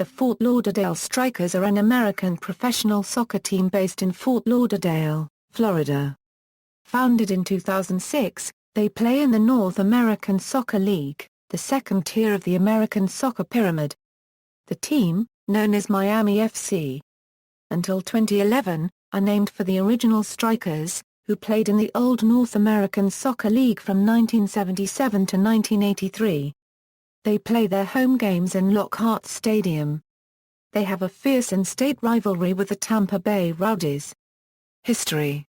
The Fort Lauderdale Strikers are an American professional soccer team based in Fort Lauderdale, Florida. Founded in 2006, they play in the North American Soccer League, the second tier of the American soccer pyramid. The team, known as Miami F.C. until 2011, are named for the original Strikers, who played in the old North American Soccer League from 1977 to 1983. They play their home games in Lockhart Stadium. They have a fierce in-state rivalry with the Tampa Bay Rowdies. History: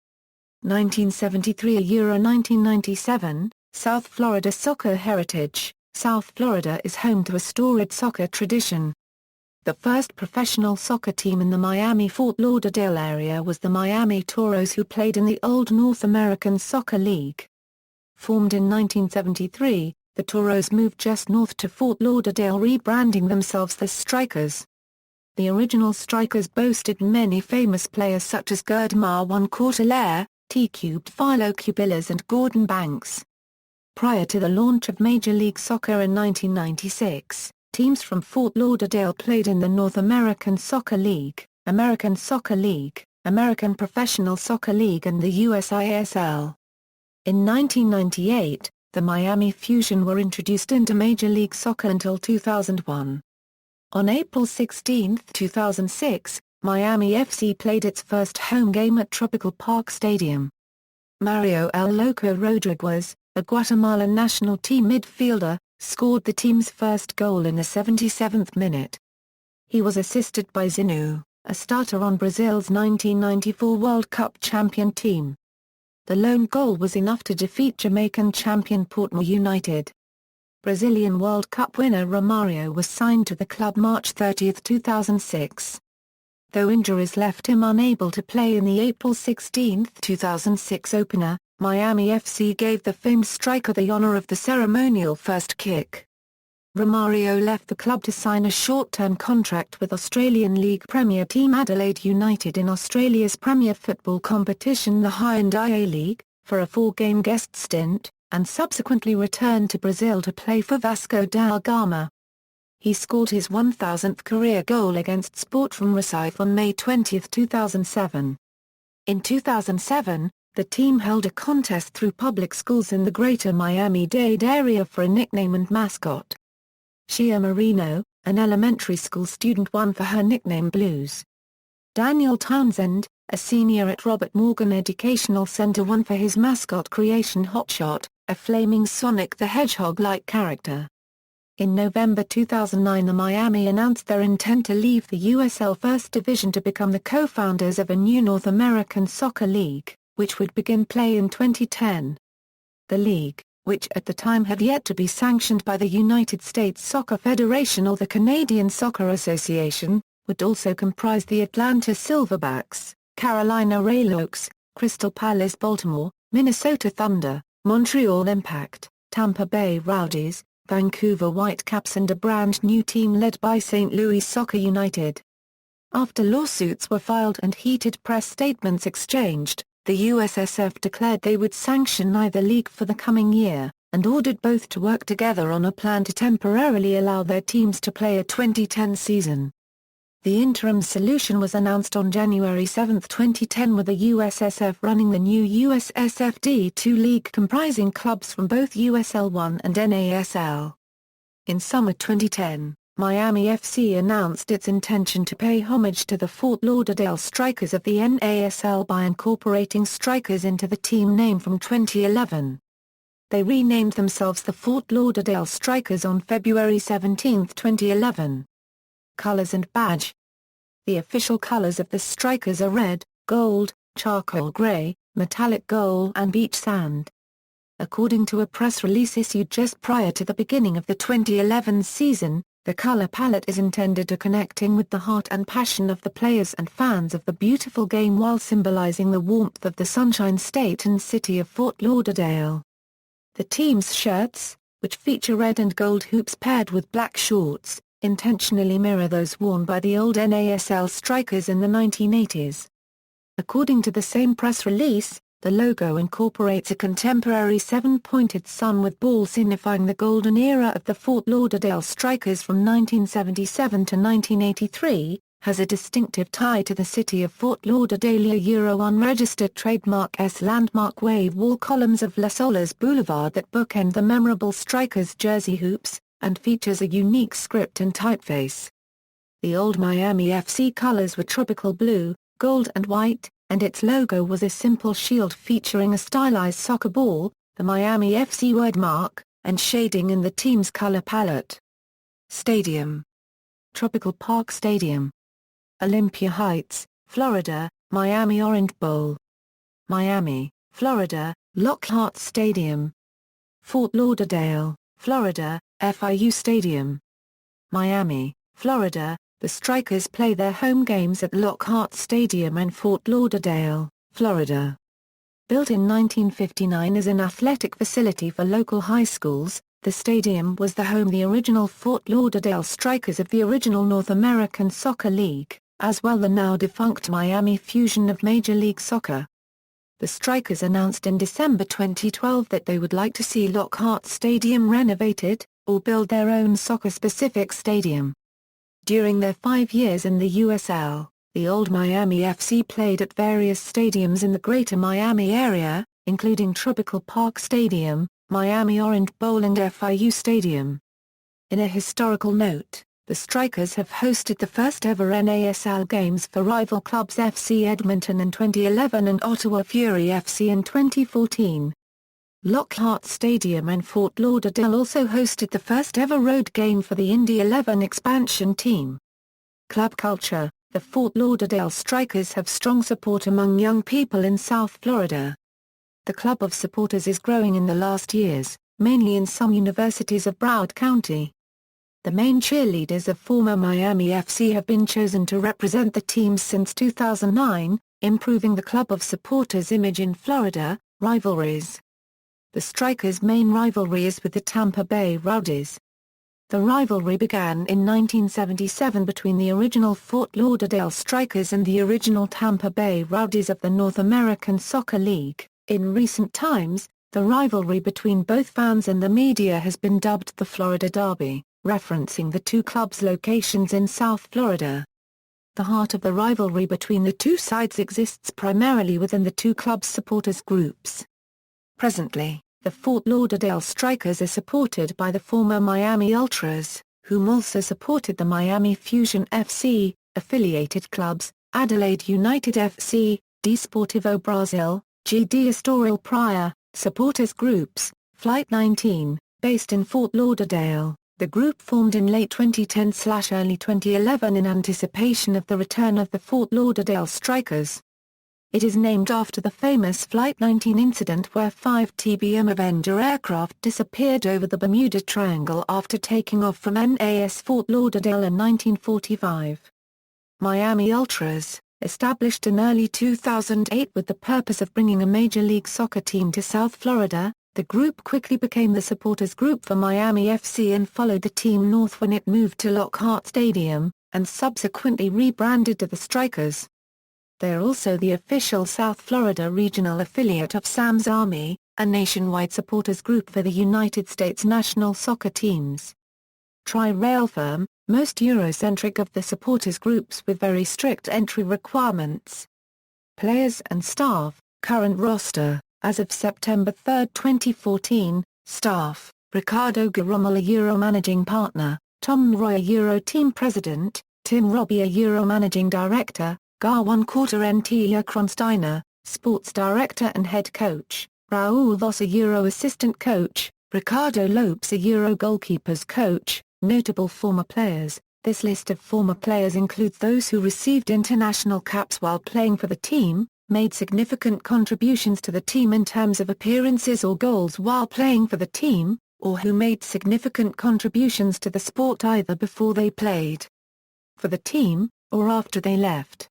1973 Euro 1997, South Florida Soccer Heritage. South Florida is home to a storied soccer tradition. The first professional soccer team in the Miami-Fort Lauderdale area was the Miami Toros, who played in the old North American Soccer League. Formed in 1973, the Toros moved just north to Fort Lauderdale, rebranding themselves the Strikers. The original Strikers boasted many famous players such as Gerd Marwan Courtelaire, T-Cubed Philo Cubillas and Gordon Banks. Prior to the launch of Major League Soccer in 1996, teams from Fort Lauderdale played in the North American Soccer League, American Soccer League, American Professional Soccer League and the USISL. In 1998, the Miami Fusion were introduced into Major League Soccer until 2001. On April 16, 2006, Miami FC played its first home game at Tropical Park Stadium. Mario El Loco Rodriguez, a Guatemalan national team midfielder, scored the team's first goal in the 77th minute. He was assisted by Zinu, a starter on Brazil's 1994 World Cup champion team. The lone goal was enough to defeat Jamaican champion Portmore United. Brazilian World Cup winner Romario was signed to the club March 30, 2006. Though injuries left him unable to play in the April 16, 2006 opener, Miami FC gave the famed striker the honor of the ceremonial first kick. Romario left the club to sign a short-term contract with Australian League Premier team Adelaide United in Australia's premier football competition the Hyundai League, for a 4-game guest stint, and subsequently returned to Brazil to play for Vasco da Gama. He scored his 1,000th career goal against Sport from Recife on May 20, 2007. In 2007, the team held a contest through public schools in the greater Miami-Dade area for a nickname and mascot. Shia Marino, an elementary school student, won for her nickname Blues. Daniel Townsend, a senior at Robert Morgan Educational Center, won for his mascot creation Hotshot, a flaming Sonic the Hedgehog-like character. In November 2009, the Miami announced their intent to leave the USL First Division to become the co-founders of a new North American Soccer League, which would begin play in 2010. The league, which at the time had yet to be sanctioned by the United States Soccer Federation or the Canadian Soccer Association, would also comprise the Atlanta Silverbacks, Carolina Railhawks, Crystal Palace Baltimore, Minnesota Thunder, Montreal Impact, Tampa Bay Rowdies, Vancouver Whitecaps and a brand new team led by St. Louis Soccer United. After lawsuits were filed and heated press statements exchanged, the USSF declared they would sanction neither league for the coming year, and ordered both to work together on a plan to temporarily allow their teams to play a 2010 season. The interim solution was announced on January 7, 2010, with the USSF running the new USSF D2 league comprising clubs from both USL 1 and NASL. In summer 2010, Miami FC announced its intention to pay homage to the Fort Lauderdale Strikers of the NASL by incorporating Strikers into the team name from 2011. They renamed themselves the Fort Lauderdale Strikers on February 17, 2011. Colors and badge. The official colors of the Strikers are red, gold, charcoal gray, metallic gold and beach sand. According to a press release issued just prior to the beginning of the 2011 season, the color palette is intended to connecting with the heart and passion of the players and fans of the beautiful game while symbolizing the warmth of the Sunshine State and city of Fort Lauderdale. The team's shirts, which feature red and gold hoops paired with black shorts, intentionally mirror those worn by the old NASL Strikers in the 1980s. According to the same press release, The logo incorporates a contemporary seven-pointed sun with ball signifying the golden era of the Fort Lauderdale Strikers from 1977 to 1983, has a distinctive tie to the city of Fort Lauderdale. Unregistered trademark landmark wave wall columns of Las Olas Boulevard that bookend the memorable Strikers jersey hoops, and features a unique script and typeface. The old Miami F.C. colors were tropical blue, gold and white, and its logo was a simple shield featuring a stylized soccer ball, the Miami F.C. wordmark, and shading in the team's color palette. Stadium: Tropical Park Stadium, Olympia Heights, Florida, Miami Orange Bowl. Miami, Florida, Lockhart Stadium. Fort Lauderdale, Florida, FIU Stadium. Miami, Florida, the Strikers play their home games at Lockhart Stadium in Fort Lauderdale, Florida. Built in 1959 as an athletic facility for local high schools, the stadium was the home of the original Fort Lauderdale Strikers of the original North American Soccer League, as well the now-defunct Miami Fusion of Major League Soccer. The Strikers announced in December 2012 that they would like to see Lockhart Stadium renovated, or build their own soccer-specific stadium. During their 5 years in the USL, the old Miami FC played at various stadiums in the greater Miami area, including Tropical Park Stadium, Miami Orange Bowl and FIU Stadium. In a historical note, the Strikers have hosted the first-ever NASL games for rival clubs FC Edmonton in 2011 and Ottawa Fury FC in 2014. Lockhart Stadium in Fort Lauderdale also hosted the first-ever road game for the Indy 11 expansion team. Club culture: the Fort Lauderdale Strikers have strong support among young people in South Florida. The club of supporters is growing in the last years, mainly in some universities of Broward County. The main cheerleaders of former Miami FC have been chosen to represent the teams since 2009, improving the club of supporters' image in Florida. Rivalries: the Strikers' main rivalry is with the Tampa Bay Rowdies. The rivalry began in 1977 between the original Fort Lauderdale Strikers and the original Tampa Bay Rowdies of the North American Soccer League. In recent times, the rivalry between both fans and the media has been dubbed the Florida Derby, referencing the two clubs' locations in South Florida. The heart of the rivalry between the two sides exists primarily within the two clubs' supporters groups. Presently, the Fort Lauderdale Strikers are supported by the former Miami Ultras, whom also supported the Miami Fusion FC, affiliated clubs, Adelaide United FC, Desportivo Brasil, GD Estoril Praia, supporters groups, Flight 19, based in Fort Lauderdale. The group formed in late 2010/early 2011 in anticipation of the return of the Fort Lauderdale Strikers. It is named after the famous Flight 19 incident where 5 TBM Avenger aircraft disappeared over the Bermuda Triangle after taking off from NAS Fort Lauderdale in 1945. Miami Ultras, established in early 2008 with the purpose of bringing a Major League Soccer team to South Florida, the group quickly became the supporters group for Miami FC and followed the team north when it moved to Lockhart Stadium, and subsequently rebranded to the Strikers. They are also the official South Florida regional affiliate of Sam's Army, a nationwide supporters group for the United States national soccer teams. Tri-Rail firm, most Eurocentric of the supporters groups with very strict entry requirements. Players and staff, current roster, as of September 3, 2014, staff, Ricardo Garomel Euro Managing Partner, Tom Roy Euro Team President, Tim Robbie Euro Managing Director, Garwan Quarter-Entia Kronsteiner, Sports Director and Head Coach, Raul Voss Euro Assistant Coach, Ricardo Lopes Euro Goalkeepers Coach. Notable former players. This list of former players includes those who received international caps while playing for the team, made significant contributions to the team in terms of appearances or goals while playing for the team, or who made significant contributions to the sport either before they played for the team, or after they left.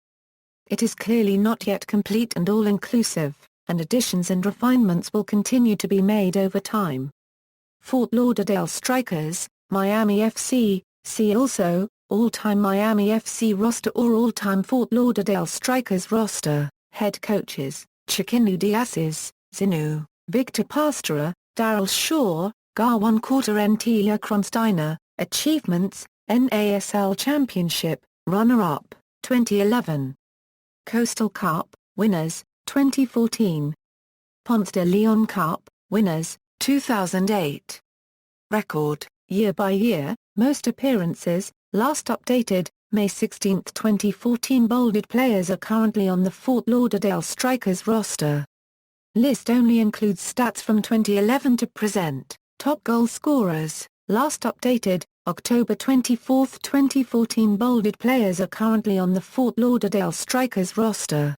It is clearly not yet complete and all-inclusive, and additions and refinements will continue to be made over time. Fort Lauderdale Strikers, Miami FC, see also, all-time Miami FC roster or all-time Fort Lauderdale Strikers roster. Head coaches, Chiquinho Diaz's, Zinu, Victor Pastora, Daryl Shaw, Garwan Quarter Ntila Kronsteiner. Achievements, NASL Championship, runner-up, 2011. Coastal Cup, winners, 2014. Ponce de Leon Cup, winners, 2008. Record, year by year, most appearances, last updated, May 16, 2014. Bolded players are currently on the Fort Lauderdale Strikers roster. List only includes stats from 2011 to present. Top goal scorers, last updated, October 24, 2014. Bolded players are currently on the Fort Lauderdale Strikers roster.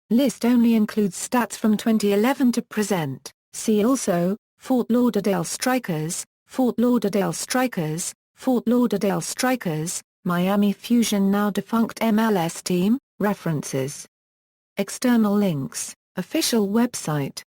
List only includes stats from 2011 to present. See also, Fort Lauderdale Strikers, Fort Lauderdale Strikers, Fort Lauderdale Strikers, Miami Fusion now defunct MLS team, references. External links, official website.